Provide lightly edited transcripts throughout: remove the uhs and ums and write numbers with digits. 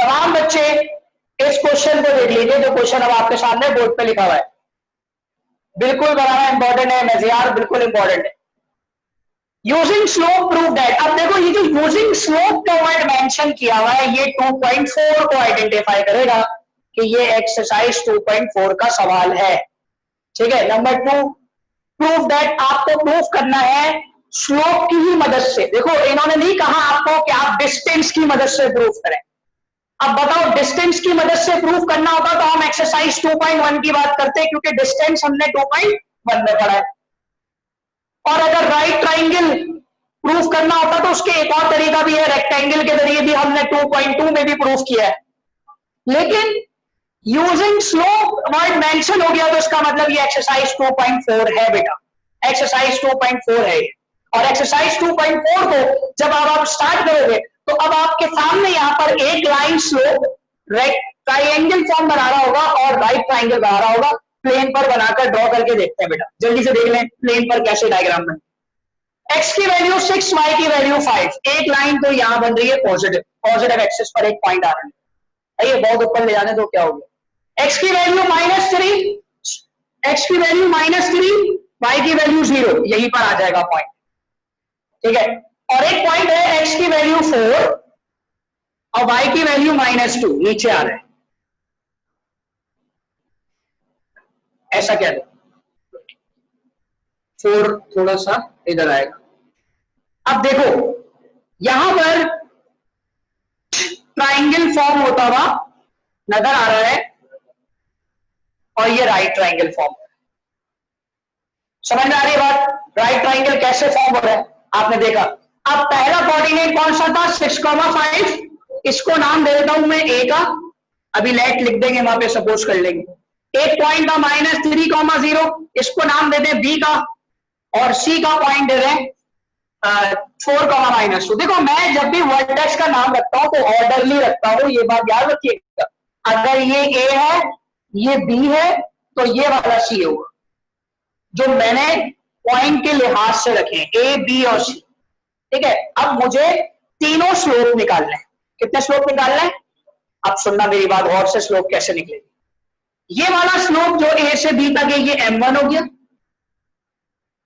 तमाम बच्चे इस क्वेश्चन को देख लीजिए, जो क्वेश्चन अब आपके सामने बोर्ड पे लिखा हुआ है, बिल्कुल बनाना इंपॉर्टेंट है नजियार, बिल्कुल इंपॉर्टेंट है। यूजिंग स्लोप प्रूव दैट, अब देखो ये जो यूजिंग स्लोप का वर्ड मेंशन किया हुआ है, ये 2.4 को आइडेंटिफाई करेगा कि ये एक्सरसाइज 2.4 का सवाल है। ठीक है, नंबर 2, प्रूव दैट, आपको प्रूफ करना है स्लोप की ही मदद से। देखो इन्होंने नहीं कहा आपको कि आप डिस्टेंस की मदद से प्रूफ करें। अब बताओ डिस्टेंस की मदद से प्रूफ करना होता तो हम एक्सरसाइज 2.1 की बात करते हैं, क्योंकि डिस्टेंस हमने 2.1 में पढ़ा है। और अगर राइट ट्राइंगल प्रूफ करना होता तो उसके एक और तरीका भी है, रेक्टेंगल के जरिए भी हमने 2.2 में भी प्रूफ किया है। लेकिन यूजिंग स्लोप वर्ड मेंशन हो गया तो इसका मतलब ये एक्सरसाइज 2.4 है बेटा, एक्सरसाइज 2.4 है। और एक्सरसाइज 2.4 को जब आप स्टार्ट करोगे तो अब आपके सामने यहां पर एक लाइन स्लोप ट्राइंगल फॉर्म बना रहा होगा और राइट ट्राइंगल बना रहा होगा। प्लेन पर बनाकर ड्रॉ करके देखते हैं बेटा, जल्दी से देख लें प्लेन पर कैसे डायग्राम बन। x की वैल्यू 6, y की वैल्यू 5, एक लाइन तो यहां बन रही है पॉजिटिव, पॉजिटिव एक्सिस पर एक पॉइंट आ रहा है। ये बहुत ऊपर ले जाने तो क्या हो गया, x की वैल्यू -3, x की वैल्यू -3, y की वैल्यू 0, यहीं पर आ जाएगा पॉइंट। ठीक है, और एक पॉइंट है x की वैल्यू 4 और y की वैल्यू -2, नीचे आ रहा है, ऐसा क्या है, 4 थोड़ा सा इधर आएगा। अब देखो यहां पर ट्राइंगल फॉर्म होता हुआ नजर आ रहा है और ये राइट ट्राइंगल फॉर्म, समझ में आ रही है बात, राइट ट्राइंगल कैसे फॉर्म हो रहा है आपने देखा। अब पहला कोऑर्डिनेट कौन सा था, 6,5, इसको नाम दे देता हूं मैं a का, अभी लेट लिख देंगे वहां पे, सपोज कर लेंगे। एक पॉइंट था -3,0, इसको नाम दे दें b का, और c का पॉइंट दे दें 4,-2। देखो मैं जब भी वर्टेक्स का नाम रखता हूं तो ऑर्डरली रखता हूं, ये बात याद रखिएगा। अगर ये a है, ये b है, तो ये वाला c होगा, जो मैंने पॉइंट के लिहाज से रखे a, b और c। ठीक है, अब मुझे तीनों स्लोप निकालने हैं। कितने स्लोप निकालने हैं, अब सुनना मेरी बात गौर से, स्लोप कैसे निकलेगी। ये वाला स्लोप जो a से b तक है ये m1 हो गया,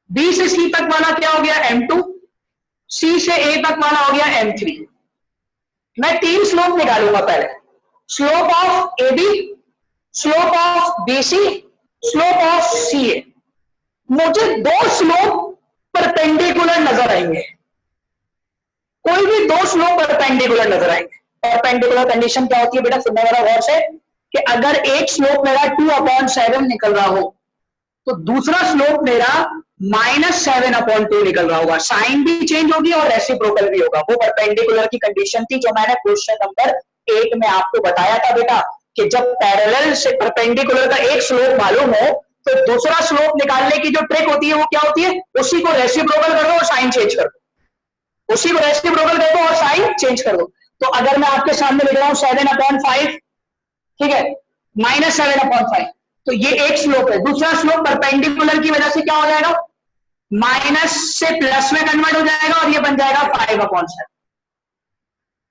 b से c तक वाला क्या हो गया m2, c से a तक वाला हो गया m3। मैं 3 स्लोप निकालूंगा पहले, slope of ab, slope of bc, slope of ca। मुझे 2 स्लोप परपेंडिकुलर नजर आएंगे, कोई भी 2 स्लोप परपेंडिकुलर नजर आएंगे। परपेंडिकुलर कंडीशन क्या होती है बेटा, सुनने वाला गौर से, कि अगर एक स्लोप मेरा 2/7 निकल रहा हो तो दूसरा स्लोप मेरा -7/2 निकल रहा होगा, साइन भी चेंज होगी और रेसिप्रोकल भी होगा। वो परपेंडिकुलर की कंडीशन थी जो मैंने क्वेश्चन नंबर 1 में आपको बताया था बेटा, कि जब पैरेलल से परपेंडिकुलर का एक स्लोप मालूम हो तो दूसरा स्लोप निकालने की जो ट्रिक होती है वो क्या होती है, उसी को रेसिप्रोकल कर दो और साइन चेंज कर दो, उसी को रेसिप्रोकल कर दो और साइन चेंज कर दो। तो अगर मैं आपके सामने लिख रहा हूं 7/5, ठीक है, -7/5, तो ये एक स्लोप है। दूसरा स्लोप परपेंडिकुलर की वजह से क्या हो जाएगा, माइनस से प्लस में कन्वर्ट हो जाएगा और ये बन जाएगा 5/7।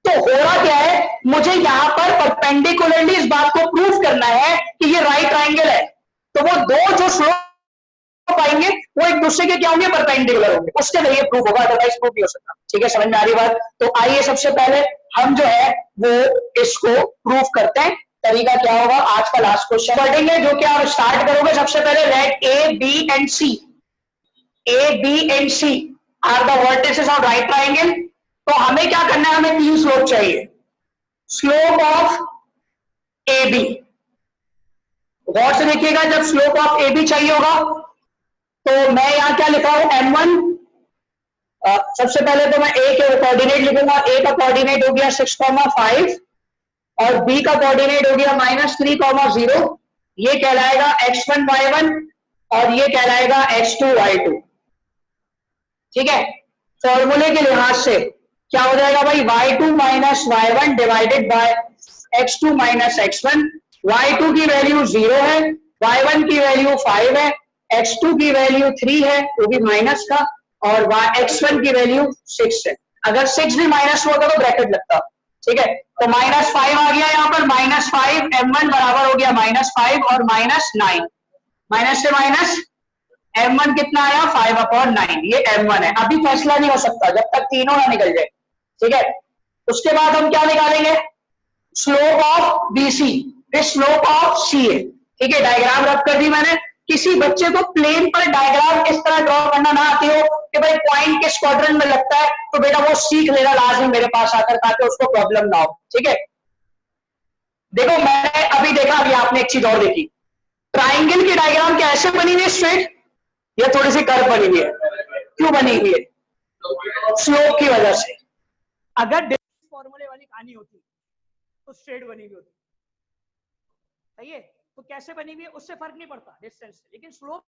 तो हो रहा क्या है, मुझे यहां पर परपेंडिकुलरली इस बात को प्रूफ करना है कि ये राइट ट्राइंगल है, तो वो 2 जो स्लोप आएंगे वो एक दूसरे के क्या होंगे, परपेंडिकुलर होंगे, उसके जरिए प्रूफ होगा, अदरवाइज प्रूफ नहीं हो सकता। ठीक है, समझ में आ रही बात। तो आइए सबसे पहले हम जो है वो इसको प्रूफ करते हैं। तरीका क्या होगा, आज का लास्ट क्वेश्चन पढ़ेंगे, जो कि आप स्टार्ट करोगे सबसे पहले, let a, b and c, a, b and c are the vertices of right triangle. तो हमें क्या करना है, हमें 3 स्लोप चाहिए। स्लोप ऑफ ए बी, गौर से देखिएगा, जब स्लोप ऑफ ए बी चाहिए होगा तो मैं यहां क्या लिखा हूं, m1। सबसे पहले तो मैं a के कोऑर्डिनेट लिखूंगा, a का कोऑर्डिनेट हो गया 6,5 और b का कोऑर्डिनेट हो गया -3,0। ये कहलाएगा x1 y1 और ये कहलाएगा x2 y2। ठीक है, फॉर्मूले के लिहाज से क्या हो जाएगा भाई, y2 - y1 divided by x2 - x1। y2 की वैल्यू 0 है, y1 की वैल्यू 5 है, x2 की वैल्यू 3 है, वो भी माइनस का, और x1 की वैल्यू 6 है। अगर 6 भी माइनस होता तो ब्रैकेट लगता। ठीक है, तो -5 आ गया यहाँ पर, -5 m1 बराबर हो गया -5 और -9, माइनस से माइनस m1 कितना आया 5/9, ये m1 है। अभी फैसला नहीं हो सकता जब तक तीनों ना निकल जाए, ठीक है। उसके बाद हम क्या निकालेंगे, slope of BC, slope of CA, ठीक है। डायग्राम रख कर दी मैंने। किसी बच्चे को प्लेन पर डायग्राम इस तरह ड्रॉ करना ना आती हो कि भाई पॉइंट किस क्वाड्रेंट में लगता है, तो बेटा वो सीख लेगा लाजमी मेरे पास आकर, ताकि उसको प्रॉब्लम ना हो, ठीक है। देखो मैंने अभी देखा, अभी आपने एक चीज और देखी, ट्राइंगल की डायग्राम क्या ऐसे बनी हुई है स्ट्रेट, या थोड़ी सी कर्व बनी हुई है? क्यों बनी हुई है? स्लोप की वजह से। अगर फॉर्मूले वाली कहानी होती तो स्ट्रेट बनी हुई होती, सही है। तो कैसे बनी हुई है उससे फर्क नहीं पड़ता डिस्टेंस से, लेकिन स्लोप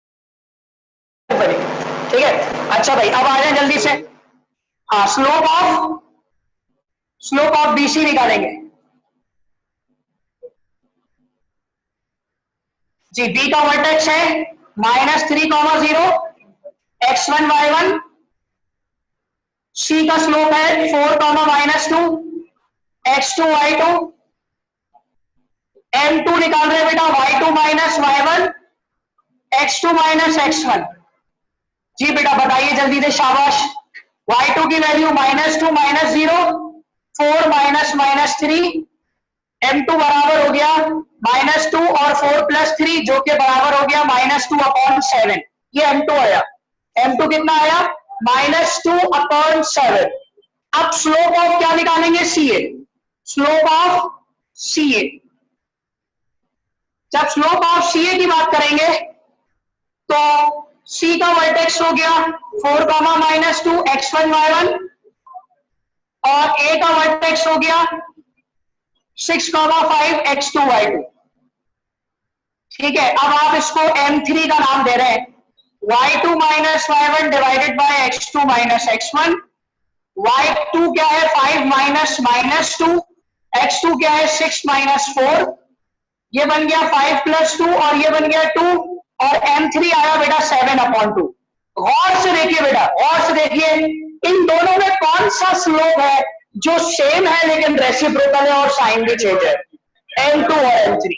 बनी, ठीक है। अच्छा भाई अब आ जाए जल्दी से, हाँ स्लोप ऑफ BC निकालेंगे जी। B का वर्टेक्स है -3,0, x1 y1, C का स्लोप है 4, -2, x2 y2, M2 निकाल रहे हैं बेटा y2 y1, x2 x1। जी बेटा बताइए जल्दी से, शाबाश। y2 की वैल्यू -2 -0, 4 -3, M2 बराबर हो गया -2 और 4 + 3, जो कि बराबर हो गया -2/7। ये M2 आया। M2 कितना आया? -2/7। अब स्लोप ऑफ क्या निकालेंगे? CA। स्लोप ऑफ CA, जब स्लोप ऑफ CA की बात करेंगे तो C का वर्टेक्स हो गया 4, -2 x1 y1, और A का वर्टेक्स हो गया 6, 5 x2 y2, ठीक है। अब आप इसको M3 का नाम दे रहे हैं, y2 y1 divided by x2 x1। y2 क्या है 5 -2, x2 क्या है 6 -4, ये बन गया 5 + 2 और ये बन गया 2, और M3 आया बेटा 7/2। गौर से देखिए बेटा, गौर से देखिए, इन दोनों में कौन सा स्लोप है जो सेम है लेकिन रेसिप्रोकल है और साइन भी चेंज है? M2 और M3,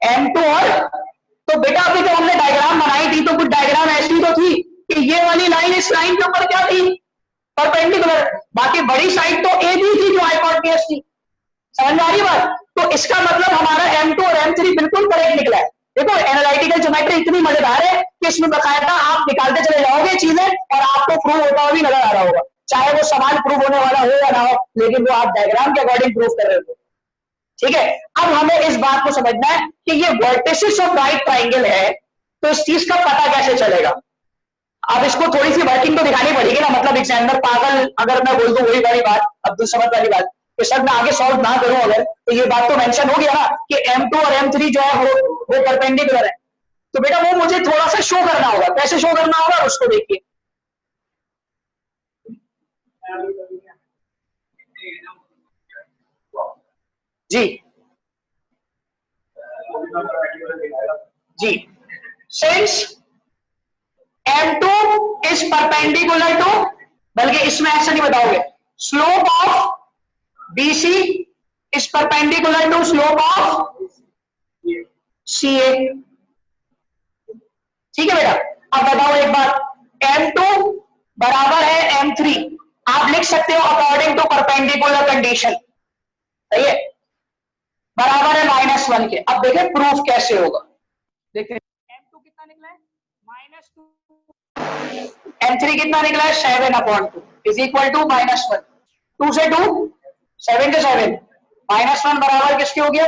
M2 और, तो बेटा अभी जब हमने डायग्राम बनाई थी तो कुछ डायग्राम ऐसी तो थी कि ये वाली लाइन इस लाइन के ऊपर क्या थी? परपेंडिकुलर। बाकी बड़ी साइड तो ए भी थी जो हाइपोटेन्यूज थी, समझ में आ रही बात? तो इसका मतलब हमारा M2 और M3 बिल्कुल करेक्ट निकला है। देखो एनालिटिकल ज्योमेट्री इतनी मजेदार है कि इसमें बकायदा आप निकालते चले जाओगे चीजें और आपको प्रूव होता हुआ भी नजर आ रहा होगा, चाहे वो सवाल प्रूव होने वाला हो या ना हो, लेकिन वो आप डायग्राम के अकॉर्डिंग प्रूव कर रहे हो, ठीक है। अब हमें इस बात को समझना है कि ये वर्टिसेस ऑफ राइट ट्राइंगल है, तो इस चीज का पता कैसे चलेगा? अब इसको थोड़ी सी वर्किंग तो दिखानी पड़ेगी ना, मतलब एग्जामिनर पागल अगर मैं बोल दूं वही वाली बात, अब्दुल समद वाली बात, कि सर मैं आगे सॉल्व ना करूं अगर, तो ये बात तो मेंशन हो गया ना कि M2 और M3 जो है वो परपेंडिकुलर है, तो बेटा वो मुझे थोड़ा सा शो करना होगा। कैसे शो करना होगा उसको देखिए जी। जी since M2 is perpendicular to, बल्कि इसमें ऐसा नहीं बताओगे, slope of BC is perpendicular to slope of CA, ठीक है बेटा। अब बताओ एक बात, M2 बराबर है M3, आप लिख सकते हो अकॉर्डिंग टू परपेंडिकुलर कंडीशन, सही है, बराबर है -1 के। अब देखें प्रूफ कैसे होगा, देखें M2 कितना निकला है -2, M3 कितना निकला है 7/2 इज इक्वल टू -1, 2 से 2 7 से 7, -1 बराबर किसके हो गया?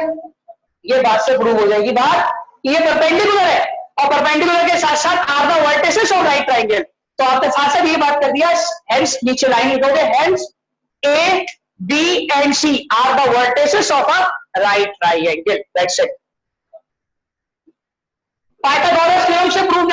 ये बात से प्रूव हो जाएगी बात, ये परपेंडिकुलर है, और परपेंडिकुलर के साथ साथ are the vertices of right triangle, तो आपने साथ साथ ये बात कर दिया, हेंस नीचे लाइन लिखोगे, hence A, B and C are the vertices of a right triangle, that's it। Pythagoras theorem से प्रूव